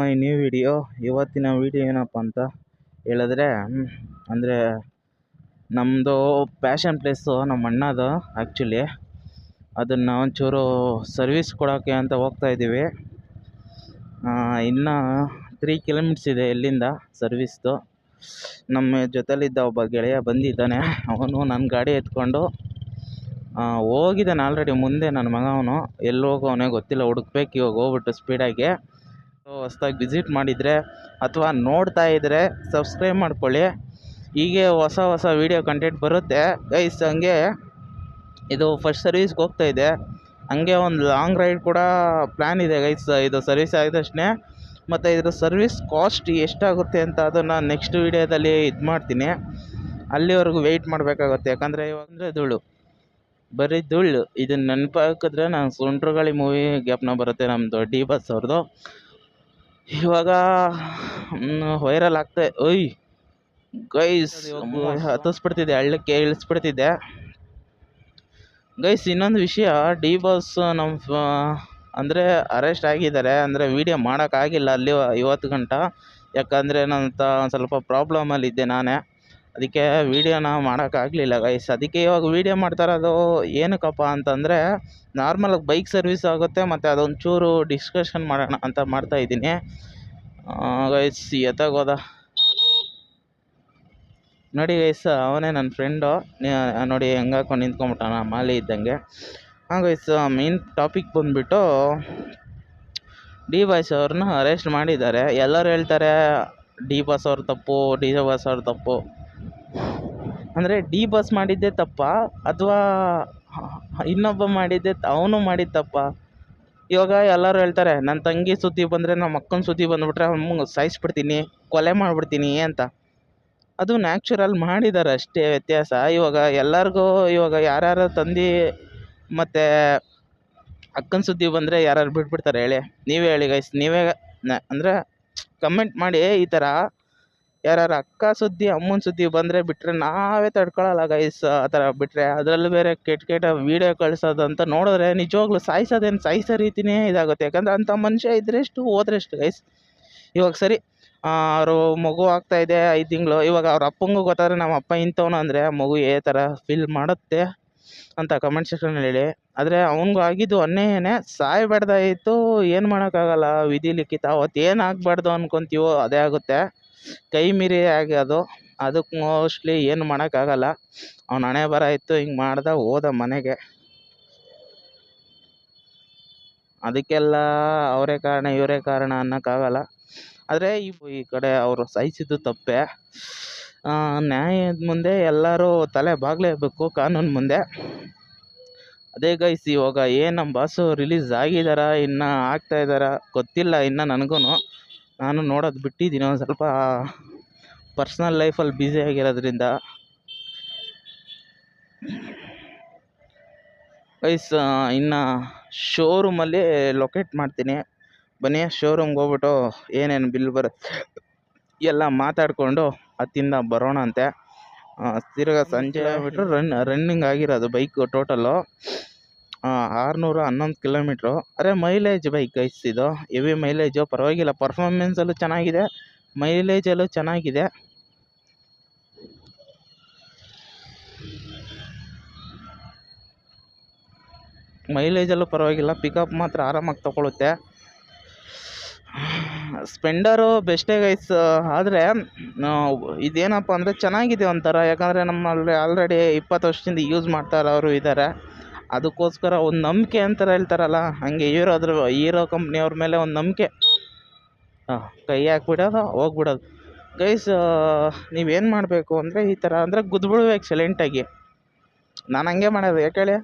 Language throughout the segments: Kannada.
My new video. ಇವತ್ತಿನ ವಿಡಿಯೋ ಏನಪ್ಪ ಅಂತ ಹೇಳಿದ್ರೆ, ಅಂದರೆ ನಮ್ಮದು ಪ್ಯಾಷನ್ ಪ್ಲೇಸು ನಮ್ಮ ಅಣ್ಣದು. ಆ್ಯಕ್ಚುಲಿ ಅದನ್ನು ಒಂಚೂರು ಸರ್ವಿಸ್ ಕೊಡೋಕ್ಕೆ ಅಂತ ಹೋಗ್ತಾಯಿದ್ದೀವಿ. ಇನ್ನು 3 ಕಿಲೋಮೀಟ್ಸ್ ಇದೆ ಇಲ್ಲಿಂದ ಸರ್ವಿಸ್ದು. ನಮ್ಮ ಜೊತೆಲಿದ್ದ ಒಬ್ಬ ಗೆಳೆಯ ಬಂದಿದ್ದಾನೆ. ಅವನು ನನ್ನ ಗಾಡಿ ಎತ್ಕೊಂಡು ಹೋಗಿದ್ದಾನೆ ಆಲ್ರೆಡಿ. ಮುಂದೆ ನನ್ನ ಮಗ ಅವನು ಎಲ್ಲಿ ಹೋಗೋವನೇ ಗೊತ್ತಿಲ್ಲ, ಹುಡುಕ್ಬೇಕು ಇವಾಗ ಹೋಗ್ಬಿಟ್ಟು ಸ್ಪೀಡಾಗಿ. ಹೊಸ್ದಾಗಿ ವಿಸಿಟ್ ಮಾಡಿದರೆ ಅಥವಾ ನೋಡ್ತಾ ಇದ್ದರೆ ಸಬ್ಸ್ಕ್ರೈಬ್ ಮಾಡ್ಕೊಳ್ಳಿ. ಹೀಗೆ ಹೊಸ ವೀಡಿಯೋ ಕಂಟೆಂಟ್ ಬರುತ್ತೆ ಗೈಸ್. ಹಂಗೆ ಇದು ಫಸ್ಟ್ ಸರ್ವಿಸ್ಗೆ ಹೋಗ್ತಾ ಇದೆ. ಹಂಗೆ ಒಂದು ಲಾಂಗ್ ರೈಡ್ ಕೂಡ ಪ್ಲ್ಯಾನ್ ಇದೆ ಗೈಸ್. ಇದು ಸರ್ವಿಸ್ ಆಗಿದ ತಕ್ಷಣ ಮತ್ತು ಇದ್ರ ಸರ್ವಿಸ್ ಕಾಸ್ಟ್ ಎಷ್ಟಾಗುತ್ತೆ ಅಂತ ಅದನ್ನು ನೆಕ್ಸ್ಟ್ ವೀಡಿಯೋದಲ್ಲಿ ಇದು ಮಾಡ್ತೀನಿ. ಅಲ್ಲಿವರೆಗೂ ವೆಯ್ಟ್ ಮಾಡಬೇಕಾಗುತ್ತೆ. ಯಾಕಂದರೆ ಇವಾಗ ಬರೀ ಧೂಳು. ಇದನ್ನು ನೆನಪು ಹಾಕಿದ್ರೆ ನಾನು ಸುಂಟ್ರಗಾಳಿ ಮೂವಿ ಜ್ಞಾಪನ ಬರುತ್ತೆ, ನಮ್ಮದು ಡಿ ಬಸ್ ಅವ್ರದ್ದು. ಇವಾಗ ವೈರಲ್ ಆಗ್ತಾ ಓಯ್ ಗೈಸ್, ಹತ್ತಿಸ್ಬಿಡ್ತಿದ್ದೆ, ಹಳ್ಳಕ್ಕೆ ಇಳಿಸ್ಬಿಡ್ತಿದ್ದೆ ಗೈಸ್. ಇನ್ನೊಂದು ವಿಷಯ, ಡಿ ಬಸ್ ನಮ್ಮ ಅಂದರೆ ಅರೆಸ್ಟ್ ಆಗಿದ್ದಾರೆ. ಅಂದರೆ ವೀಡಿಯೋ ಮಾಡೋಕ್ಕಾಗಿಲ್ಲ ಅಲ್ಲಿ ಇವತ್ತು ಗಂಟ. ಯಾಕಂದರೆ ನನ್ನ ಸ್ವಲ್ಪ ಪ್ರಾಬ್ಲಮಲ್ಲಿದ್ದೆ ನಾನೇ, ಅದಕ್ಕೆ ವೀಡಿಯೋನ ಮಾಡೋಕ್ಕಾಗಲಿಲ್ಲ ಗೈಸ್. ಅದಕ್ಕೆ ಇವಾಗ ವೀಡಿಯೋ ಮಾಡ್ತಾಯಿರೋದು ಏನಕ್ಕಪ್ಪ ಅಂತಂದರೆ, ನಾರ್ಮಲಾಗಿ ಬೈಕ್ ಸರ್ವಿಸ್ ಆಗುತ್ತೆ ಮತ್ತು ಅದೊಂಚೂರು ಡಿಸ್ಕಷನ್ ಮಾಡೋಣ ಅಂತ ಮಾಡ್ತಾಯಿದ್ದೀನಿ ಗೈಸ್. ಎತ್ತಾಗೋದ ನೋಡಿ ಗೈಸ್, ಅವನೇ ನನ್ನ ಫ್ರೆಂಡು. ನೋಡಿ ಹೆಂಗೆ ಹಾಕೊಂಡು ನಿಂತ್ಕೊಂಬಿಟ್ಟಾನ ಮಾಲಿ ಇದ್ದಂಗೆ. ಗೈಸ್, ಮೇನ್ ಟಾಪಿಕ್ ಬಂದುಬಿಟ್ಟು ಡಿ ಬಾಯ್ಸ್ ಅವ್ರನ್ನ ಅರೆಸ್ಟ್ ಮಾಡಿದ್ದಾರೆ. ಎಲ್ಲರೂ ಹೇಳ್ತಾರೆ ಡಿ ಬಾಸ್ ಅವ್ರ ತಪ್ಪು, ಡಿ ಬಾಸ್ ಅವ್ರ ತಪ್ಪು. ಅಂದರೆ ಡಿ ಬಾಸ್ ಮಾಡಿದ್ದೇ ತಪ್ಪ ಅಥವಾ ಇನ್ನೊಬ್ಬ ಮಾಡಿದ್ದೆ ಅವನು ಮಾಡಿದ ತಪ್ಪ? ಇವಾಗ ಎಲ್ಲರೂ ಹೇಳ್ತಾರೆ ನನ್ನ ತಂಗಿ ಸುದ್ದಿ ಬಂದರೆ, ನಮ್ಮ ಅಕ್ಕನ ಸುದ್ದಿ ಬಂದುಬಿಟ್ರೆ ಅವ್ನು ಸಾಯಿಸ್ಬಿಡ್ತೀನಿ, ಕೊಲೆ ಮಾಡಿಬಿಡ್ತೀನಿ ಅಂತ. ಅದು ನ್ಯಾಚುರಲ್ ಮಾಡಿದ್ದಾರೆ ಅಷ್ಟೇ ವ್ಯತ್ಯಾಸ. ಇವಾಗ ಎಲ್ಲರಿಗೂ ಇವಾಗ ಯಾರ್ಯಾರು ತಂದೆ ಮತ್ತು ಅಕ್ಕನ ಸುದ್ದಿ ಬಂದರೆ ಯಾರು ಬಿಟ್ಬಿಡ್ತಾರೆ ಹೇಳಿ? ನೀವೇ ಹೇಳಿ ಗೈಸ್. ನೀವೇ ಅಂದರೆ ಕಮೆಂಟ್ ಮಾಡಿ. ಈ ಥರ ಯಾರು ಅಕ್ಕ ಸುದ್ದಿ, ಅಮ್ಮನ ಸುದ್ದಿ ಬಂದರೆ ಬಿಟ್ಟರೆ ನಾವೇ ತಡ್ಕೊಳ್ಳಲ್ಲ ಗೈಸ್. ಆ ಥರ ಬಿಟ್ಟರೆ ಅದರಲ್ಲೂ ಬೇರೆ ಕೆಟ್ಟ ವೀಡಿಯೋ ಕಳಿಸೋದು ಅಂತ ನೋಡಿದ್ರೆ ನಿಜವಾಗ್ಲೂ ಸಾಯಿಸೋ ರೀತಿಯೇ ಇದಾಗುತ್ತೆ. ಯಾಕಂದರೆ ಅಂಥ ಮನುಷ್ಯ ಇದ್ರೆಷ್ಟು ಹೋದ್ರೆಷ್ಟು ಗೈಸ್. ಇವಾಗ ಸರಿ, ಅವರು ಮಗು ಆಗ್ತಾಯಿದೆ 5 ತಿಂಗಳು. ಇವಾಗ ಅವ್ರ ಅಪ್ಪಂಗೂ ಗೊತ್ತಾದರೆ ನಮ್ಮ ಅಪ್ಪ ಇಂಥವನು ಅಂದರೆ ಮಗು ಏ ಥರ ಫೀಲ್ ಮಾಡುತ್ತೆ ಅಂತ ಕಮೆಂಟ್ ಸೆಕ್ಷನಲ್ಲಿ ಹೇಳಿ. ಆದರೆ ಅವನಿಗೂ ಆಗಿದ್ದು ಅನ್ಯಾಯನೇ, ಸಾಯಬಾರ್ದಾಯಿತು. ಏನು ಮಾಡೋಕ್ಕಾಗಲ್ಲ, ವಿಧಿ ಲಿಖಿತ. ಅವತ್ತು ಏನು ಆಗಬಾರ್ದು ಅಂದ್ಕೊತೀವೋ ಅದೇ ಆಗುತ್ತೆ. ಕೈ ಮೀರಿ ಆಗೋದು. ಅದಕ್ಕೆ ಮೋಸ್ಟ್ಲಿ ಏನು ಮಾಡೋಕ್ಕಾಗಲ್ಲ. ಅವ್ನ ಹಣೆ ಬರ ಇತ್ತು, ಹಿಂಗೆ ಮಾಡ್ದ ಹೋದ ಮನೆಗೆ. ಅದಕ್ಕೆಲ್ಲ ಅವರೇ ಕಾರಣ ಇವರೇ ಕಾರಣ ಅನ್ನೋಕ್ಕಾಗಲ್ಲ. ಆದರೆ ಈ ಕಡೆ ಅವರು ಸಾಯಿಸಿದ್ದು ತಪ್ಪೆ. ನ್ಯಾಯದ ಮುಂದೆ ಎಲ್ಲರೂ ತಲೆ ಬಾಗಲೇಬೇಕು, ಕಾನೂನು ಮುಂದೆ. ಅದೇ ಗೈಸ್, ಇವಾಗ ಏನು ನಮ್ಮ ಬಾಸು ರಿಲೀಸ್ ಆಗಿದ್ದಾರಾ ಇನ್ನು ಆಗ್ತಾಯಿದ್ದಾರಾ ಗೊತ್ತಿಲ್ಲ ಇನ್ನು ನನಗೂ. ನಾನು ನೋಡೋದು ಬಿಟ್ಟಿದ್ದೀನಿ ಒಂದು ಸ್ವಲ್ಪ ಪರ್ಸ್ನಲ್ ಲೈಫಲ್ಲಿ ಬ್ಯುಸಿ ಆಗಿರೋದ್ರಿಂದ. ಗೈಸ್, ಇನ್ನು ಶೋರೂಮಲ್ಲಿ ಲೊಕೇಟ್ ಮಾಡ್ತೀನಿ. ಬನ್ನಿ, ಶೋರೂಮ್ಗೆ ಹೋಗ್ಬಿಟ್ಟು ಏನೇನು ಬಿಲ್ ಬರುತ್ತೆ ಎಲ್ಲ ಮಾತಾಡಿಕೊಂಡು ಅತ್ತಿಂದ ಬರೋಣ ಅಂತೆ. ತಿರ್ಗಾ ಸಂಜೆ ಬಿಟ್ಟರು ರನ್ನಿಂಗ್ ಆಗಿರೋದು ಬೈಕು ಟೋಟಲ್ಲು 611 ಕಿಲೋಮೀಟ್ರು. ಅರೆ ಮೈಲೇಜ್ ಬೈಕ್ ಗೈಸ್ ಇದು, ಹೆವಿ ಮೈಲೇಜು, ಪರವಾಗಿಲ್ಲ. ಪರ್ಫಾರ್ಮೆನ್ಸಲ್ಲೂ ಚೆನ್ನಾಗಿದೆ, ಮೈಲೇಜಲ್ಲೂ ಚೆನ್ನಾಗಿದೆ. ಮೈಲೇಜಲ್ಲೂ ಪರವಾಗಿಲ್ಲ, ಪಿಕಪ್ ಮಾತ್ರ ಆರಾಮಾಗಿ ತಗೊಳುತ್ತೆ. ಸ್ಪೆಂಡರು ಬೆಸ್ಟೇ ಗೈಸ್. ಆದರೆ ಇದೇನಪ್ಪ ಅಂದರೆ ಚೆನ್ನಾಗಿದೆ ಒಂಥರ. ಯಾಕಂದರೆ ನಮ್ಮಲ್ಲಿ ಆಲ್ರೆಡಿ 20 ವರ್ಷದಿಂದ ಯೂಸ್ ಮಾಡ್ತಾ ಇರೋರು ಇದ್ದಾರೆ. ಅದಕ್ಕೋಸ್ಕರ ಒಂದು ನಂಬಿಕೆ ಅಂತಾರೆ ಹೇಳ್ತಾರಲ್ಲ, ಹಾಗೆ ಹೀರೋ ಕಂಪ್ನಿಯವ್ರ ಮೇಲೆ ಒಂದು ನಂಬಿಕೆ. ಕೈ ಹಾಕ್ಬಿಡೋದು, ಹೋಗ್ಬಿಡೋದು ಗೈಸ್. ನೀವೇನು ಮಾಡಬೇಕು ಅಂದರೆ ಈ ಥರ ಅಂದರೆ ಗುದ್ಬಿಡ್ಬೇಕು ಸೈಲೆಂಟಾಗಿ. ನಾನು ಹಂಗೆ ಮಾಡೋದು. ಯಾಕೆ ಹೇಳಿ?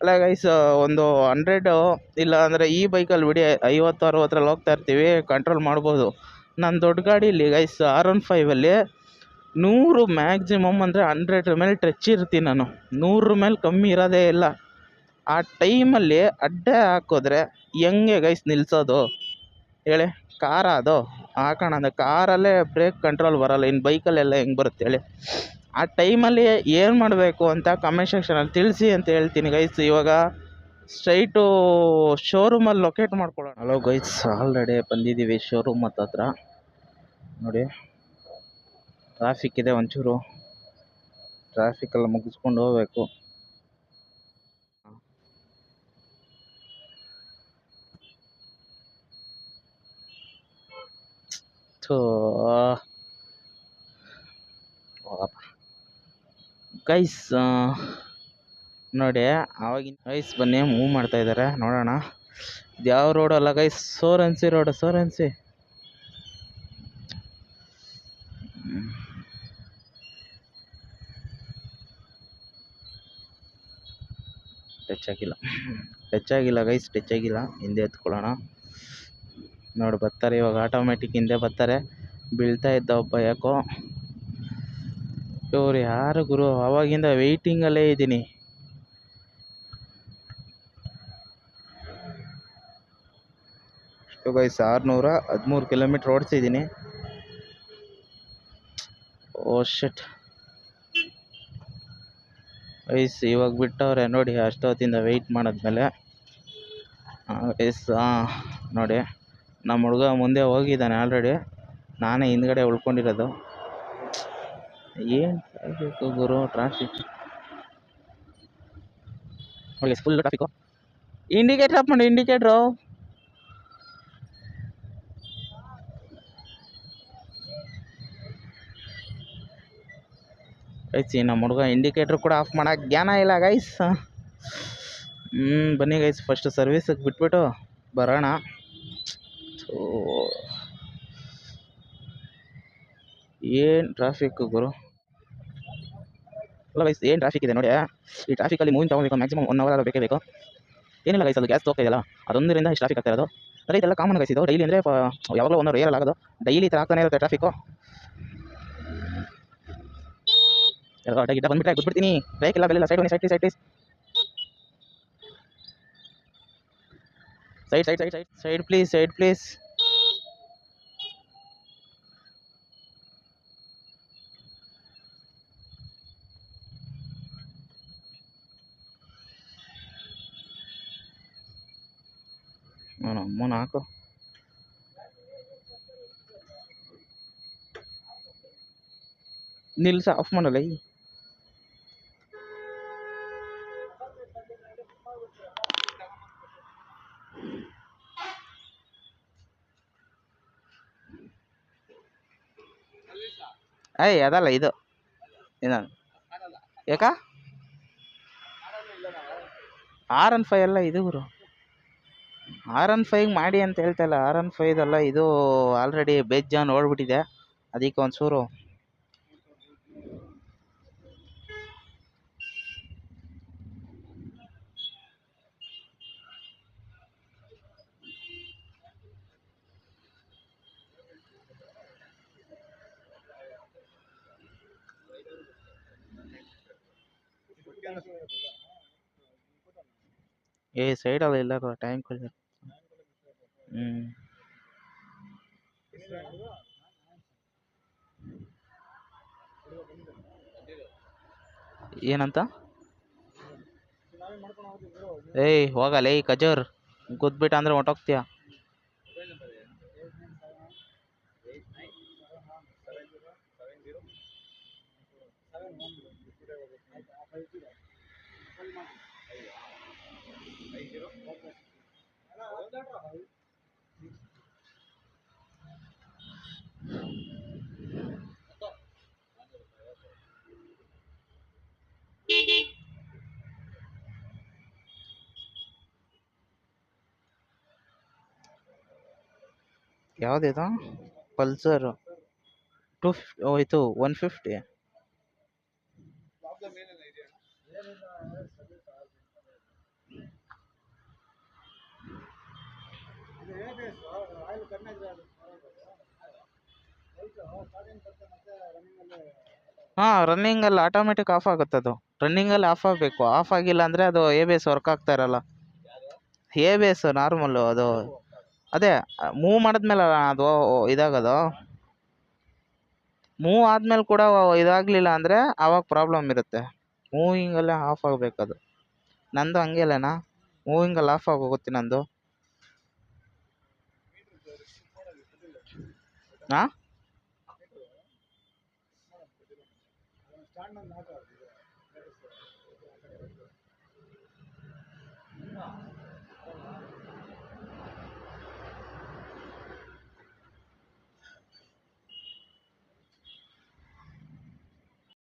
ಅಲ್ಲ ಗೈಸ್, ಒಂದು 100 ಇಲ್ಲ ಅಂದರೆ ಈ ಬೈಕಲ್ಲಿ ಬಿಡಿ 50-60ರಲ್ಲಿ ಹೋಗ್ತಾ ಇರ್ತೀವಿ, ಕಂಟ್ರೋಲ್ ಮಾಡ್ಬೋದು. ನಾನು ದೊಡ್ಡ ಗಾಡೀಲಿ ಗೈಸ್ R15ಅಲ್ಲಿ 100 ಮ್ಯಾಕ್ಸಿಮಮ್ ಅಂದರೆ 100 ಮೇಲೆ ಟಚ್ ಇರ್ತೀನಿ ನಾನು. 100 ಮೇಲೆ ಕಮ್ಮಿ ಇರೋದೇ ಇಲ್ಲ. ಆ ಟೈಮಲ್ಲಿ ಅಡ್ಡ ಹಾಕಿದ್ರೆ ಹೆಂಗೆ ಗೈಸ್ ನಿಲ್ಲಿಸೋದು ಹೇಳಿ? ಕಾರ ಅದು ಹಾಕೋಣ, ಕಾರಲ್ಲೇ ಬ್ರೇಕ್ ಕಂಟ್ರೋಲ್ ಬರೋಲ್ಲ, ಇನ್ನು ಬೈಕಲ್ಲೆಲ್ಲ ಹೆಂಗೆ ಬರುತ್ತೆ ಹೇಳಿ? ಆ ಟೈಮಲ್ಲಿ ಏನು ಮಾಡಬೇಕು ಅಂತ ಕಮೆಂಟ್ ಸೆಕ್ಷನಲ್ಲಿ ತಿಳಿಸಿ ಅಂತ ಹೇಳ್ತೀನಿ ಗೈಸ್. ಇವಾಗ ಸ್ಟ್ರೈಟು ಶೋರೂಮಲ್ಲಿ ಲೊಕೇಟ್ ಮಾಡ್ಕೊಳ್ಳೋಣ. ಹಲೋ ಗೈಸ್, ಆಲ್ರೆಡಿ ಬಂದಿದ್ದೀವಿ ಶೋರೂಮ್ ಹತ್ರ. ನೋಡಿ, ಟ್ರಾಫಿಕ್ ಇದೆ, ಒಂಚೂರು ಟ್ರಾಫಿಕೆಲ್ಲ ಮುಗಿಸ್ಕೊಂಡು ಹೋಗ್ಬೇಕು. ಥೂ ಗೈಸ್, ನೋಡಿ ಆವಾಗಿನ ಗೈಸ್ ಬನ್ನಿ ಮೂವ್ ಮಾಡ್ತಾ ಇದ್ದಾರೆ, ನೋಡೋಣ. ಇದು ಯಾವ ರೋಡ್ ಅಲ್ಲ ಗೈಸ್, ಸೋರೆನ್ಸಿ ರೋಡ್, ಸೋರೆನ್ಸಿ. ಟಚ್ ಆಗಿಲ್ಲ ಗೈಸ್, ಟಚ್ ಆಗಿಲ್ಲ. ಹಿಂದೆ ಎತ್ಕೊಳ್ಳೋಣ. ನೋಡಿ ಬರ್ತಾರೆ ಇವಾಗ, ಆಟೋಮೆಟಿಕ್ ಹಿಂದೆ ಬರ್ತಾರೆ. ಬೀಳ್ತಾ ಇದ್ದ ಒಬ್ಬ ಯಾಕೋ. ಇವ್ರು ಯಾರು ಗುರು, ಅವಾಗಿಂದ ವೆಯ್ಟಿಂಗಲ್ಲೇ ಇದ್ದೀನಿ. ಗೈಸ್ 613 ಕಿಲೋಮೀಟ್ರ್ ಓಡಿಸಿದ್ದೀನಿ. ಓ ಶಿಟ್ ಗೈಸ್, ಇವಾಗ ಬಿಟ್ಟವ್ರೆ ನೋಡಿ, ಅಷ್ಟೊತ್ತಿಂದ ವೆಯ್ಟ್ ಮಾಡಿದ್ಮೇಲೆ. ಗೈಸ್ ನೋಡಿ, ನಮ್ಮ ಹುಡುಗ ಮುಂದೆ ಹೋಗಿದ್ದಾನೆ ಆಲ್ರೆಡಿ, ನಾನೇ ಹಿಂದ್ಗಡೆ ಉಳ್ಕೊಂಡಿರೋದು. ಏನು ಆಗಬೇಕು ಗುರು, ಟ್ರಾಫಿಕ್ ನೋಡಿ, ಫುಲ್ ಟ್ರಾಫಿಕ್ಕು. ಇಂಡಿಕೇಟ್ರ್ ಆಫ್ ಮಾಡಿ, ಇಂಡಿಕೇಟ್ರು. ಗೈಸ್, ನಮ್ಮ ಹುಡುಗ ಇಂಡಿಕೇಟ್ರ್ ಕೂಡ ಆಫ್ ಮಾಡೋಕೆ ಜ್ಞಾನ ಇಲ್ಲ ಗೈಸ್. ಬನ್ನಿ ಗೈಸ್, ಫಸ್ಟ್ ಸರ್ವಿಸಿಗೆ ಬಿಟ್ಬಿಟ್ಟು ಬರೋಣ. ಏನು ಟ್ರಾಫಿಕ್ ಗುರು. ಅಲ್ಲ ಗೈಸ್, ಏನು ಟ್ರಾಫಿಕ್ ಇದೆ ನೋಡಿ. ಈ ಟ್ರಾಫಿಕಲ್ಲಿ ಮೂವಿಂಗ್ ತೊಗೊಬೇಕು, ಮ್ಯಾಕ್ಸಿಮಮ್ 1 ಅವರ್ ಬೇಕೇ ಬೇಕು. ಏನಿಲ್ಲ ಗೈಸ್, ಅದು ಗ್ಯಾಸ್ ಹೋಗ್ತಾ ಇದೆಯಲ್ಲ, ಅದೊಂದರಿಂದ ಇಷ್ಟು ಟ್ರಾಫಿಕ್ ಆಗ್ತಾ ಇರೋದು. ಅದೇ ಇದೆಲ್ಲ ಕಾಮನ್ ಗೈಸ್, ಇದು ಡೈಲಿ ಅಂದರೆ ಯಾವಾಗಲೂ 1 ಅವರ್ ಏರಲ್ಲ ಆಗೋದು, ಡೈಲಿ ಈ ಥರ ಆಗ್ತಾನೆ ಇರುತ್ತೆ ಟ್ರಾಫಿಕ್ಕು. ಎಲ್ಲ ಗಿಟ್ಟ ಬಂದ್ಬಿಟ್ರೆ ಗೊತ್ಬಿಡ್ತೀನಿ. ಬ್ರೇಕ್ ಇಲ್ಲ, ಬೆಲ್ಲ. ಸೈಡ್ ಬನ್ನಿ, ಸೈಡ್ ಪ್ಲೀಸ್. Side please. ಅಮ್ಮನ ಹಾಕು. ನಿಲ್ಸ, ಆಫ್ ಮಾಡಲ್ಲ. ಅದಲ್ಲ ಇದು ಯಾಕ R15 ಅಲ್ಲ ಇದು ಗುರು. R15 ಮಾಡಿ ಅಂತ ಹೇಳ್ತಾ ಇಲ್ಲ, R15 ಅಲ್ಲ ಇದು. ಆಲ್ರೆಡಿ ಬೇಜಾನ್ ಓಡ್ಬಿಟ್ಟಿದೆ, ಅದಕ್ಕೆ ಒಂಚೂರು. ಸೈಡಲ್ಲ ಇಲ್ಲ ಟೈಮ್ ಕೊಡಿ. ಏನಂತ ಹೋಗಲ್ಲ ಈ ಕಜೋರ್ ಗುದ್ಬಿಟ್ಟ ಅಂದ್ರೆ ಹೊಂಟೋಗ್ತೀಯ. ಯಾವುದಿದು? ಪಲ್ಸರ್ 250 ಹೋಯ್ತು, 150. ರನ್ನಿಂಗಲ್ಲಿ ಆಟೋಮೆಟಿಕ್ ಆಫ್ ಆಗುತ್ತೆ. ಅದು ರನ್ನಿಂಗಲ್ಲಿ ಆಫ್ ಆಗಬೇಕು. ಆಫ್ ಆಗಿಲ್ಲ ಅಂದರೆ ಅದು ABS ವರ್ಕ್ ಆಗ್ತಾ ಇರಲ್ಲ. ABS ನಾರ್ಮಲ್ಲು ಅದು, ಅದೇ ಮೂವ್ ಮಾಡಿದ್ಮೇಲೆ ಅದು ಇದಾಗೋದು. ಮೂವ್ ಆದ್ಮೇಲೆ ಕೂಡ ಇದಾಗಲಿಲ್ಲ ಅಂದರೆ ಆವಾಗ ಪ್ರಾಬ್ಲಮ್ ಇರುತ್ತೆ. ಮೂವಿಂಗಲ್ಲೇ ಆಫ್ ಆಗಬೇಕದು. ನಂದು ಹಂಗೆ ಅಲ್ಲೇನಾ. ಮೂವಿಂಗಲ್ಲಿ ಆಫ್ ಆಗೋಗುತ್ತೆ ನಂದು. ಹಾಂ